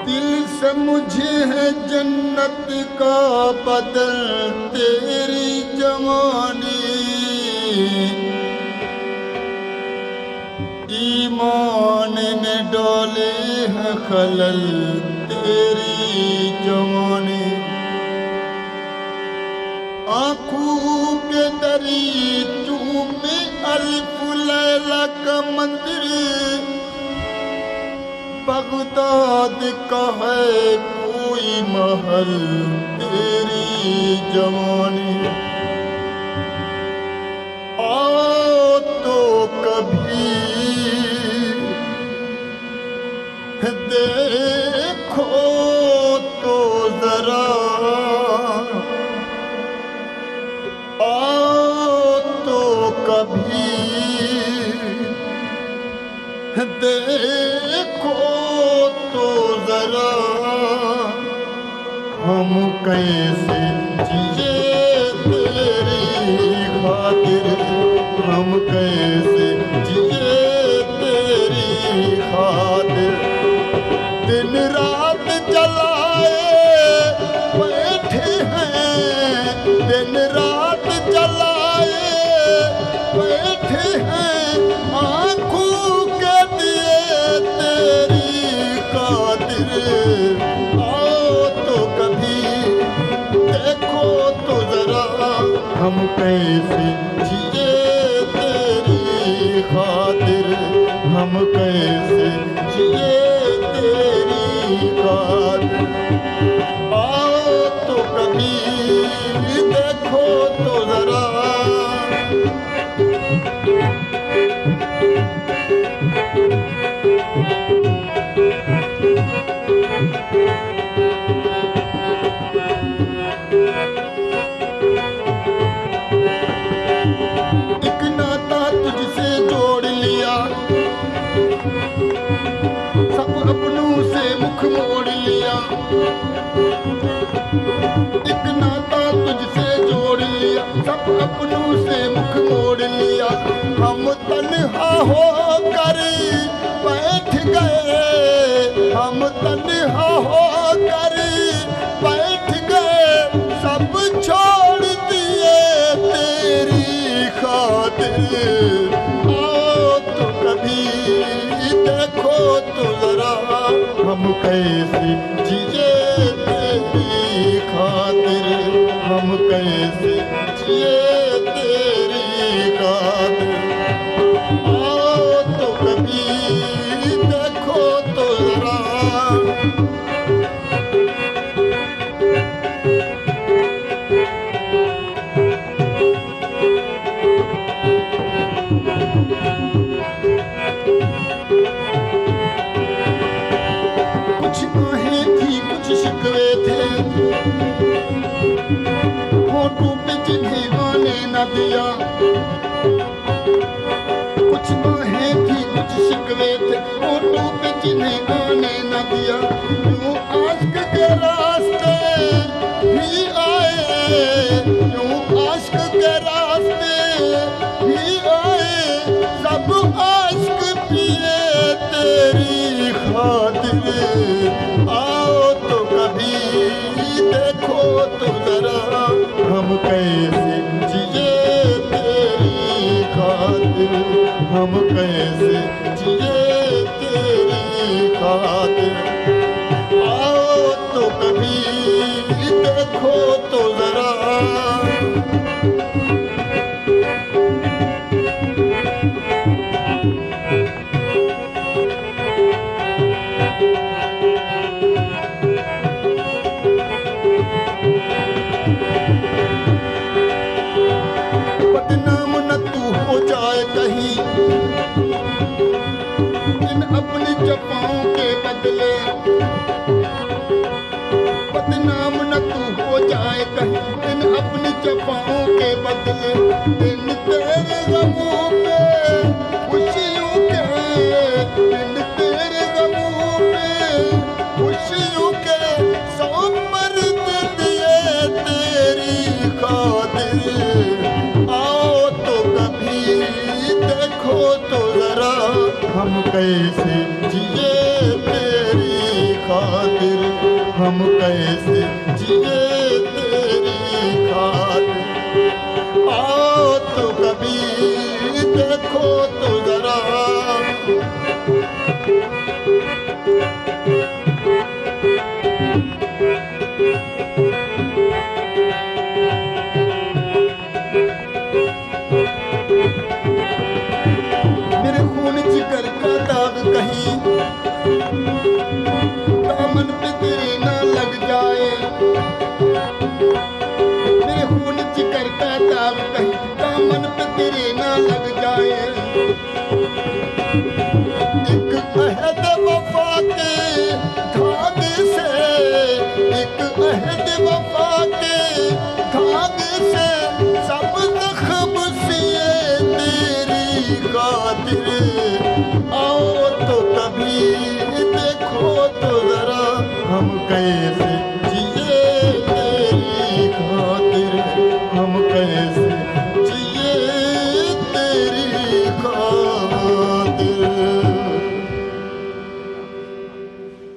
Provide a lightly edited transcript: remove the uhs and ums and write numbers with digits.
दिल से मुझे है जन्नत का बदल तेरी जवानी, ईमान में डोले है खलल तेरी जवानी। आँखों के दरी चूमे अल्फ लैला का मंदिर, बगदाद का है कोई महल तेरी जवानी। आओ तो कभी देखो तो जरा, आओ तो कभी देखो तो जरा, हम कैसे जिए तेरी खातिर, हम कैसे जिए तेरी खातिर। दिन रात जलाए बैठे हैं, दिन रात जलाए बैठे हैं, आँखों के दिए तेरी खातिर। आओ तो कभी देखो तो जरा, हम कैसे जिए तेरी खातिर, हम कैसे जिए तेरी खातिर। आओ तो कभी देखो तो जरा, एक नाता तुझसे जोड़ लिया, सब अपनों से मुख मोड़ लिया। एक नाता तुझसे जोड़ लिया, सब अपनों से मुख मोड़ लिया। हम तन्हा होकर बैठ गए, हम तन्हा होकर बैठ गए, सब छोड़ दिए तेरी खातिर। आओ तो कभी देखो तो जरा, हम कैसे जिए तेरी खातिर, हम कैसे जिए तेरी खातिर। आओ तो कभी देखो तो जरा, कुछ आहें थी कुछ शिकवे थे, होठों पे जिन्हें आने न दिया। कुछ आहें थी कुछ शिकवे थे, होठों पे जिन्हें आने न दिया। यूं आश्क के रास्ते भी आए, यूं आश्क के रास्ते भी आए, सब आश्क पिए तेरी खातिर। आओ तो कभी देखो तो जरा, हम कैसे जिए तेरी खातिर, हम कैसे जिए तेरी खातिर। आओ तो कभी देखो तो जरा, बदनाम न तू हो जाए कहीं इन अपनी जफाओं के बदले। बदनाम न तू हो जाए कहीं इन अपनी जफाओं के बदले। इन तेरे गमों पे खुशियों के, इन तेरे गमों पे खुशियों के, सौ मर्द दिए तेरी खातिर। आओ तो कभी देखो तो जरा, हम कैसे जिए तेरी खातिर। हम कैसे जिए तेरी खातिर। आओ तो कभी देखो तो जरा, मेरे खून जिगर का दाग कहीं दामन पे तेरे ना लग जाए। मेरे खून जिगर का दाग कहीं दामन पे तेरे ना लग जाए। एक अहद वफा के धागे से, एक अहद वफा के धागे से सब जख्म सिए तेरी खातिर। आओ तो कभी देखो तो जरा, हम कैसे जिए तेरी खातिर, हम कैसे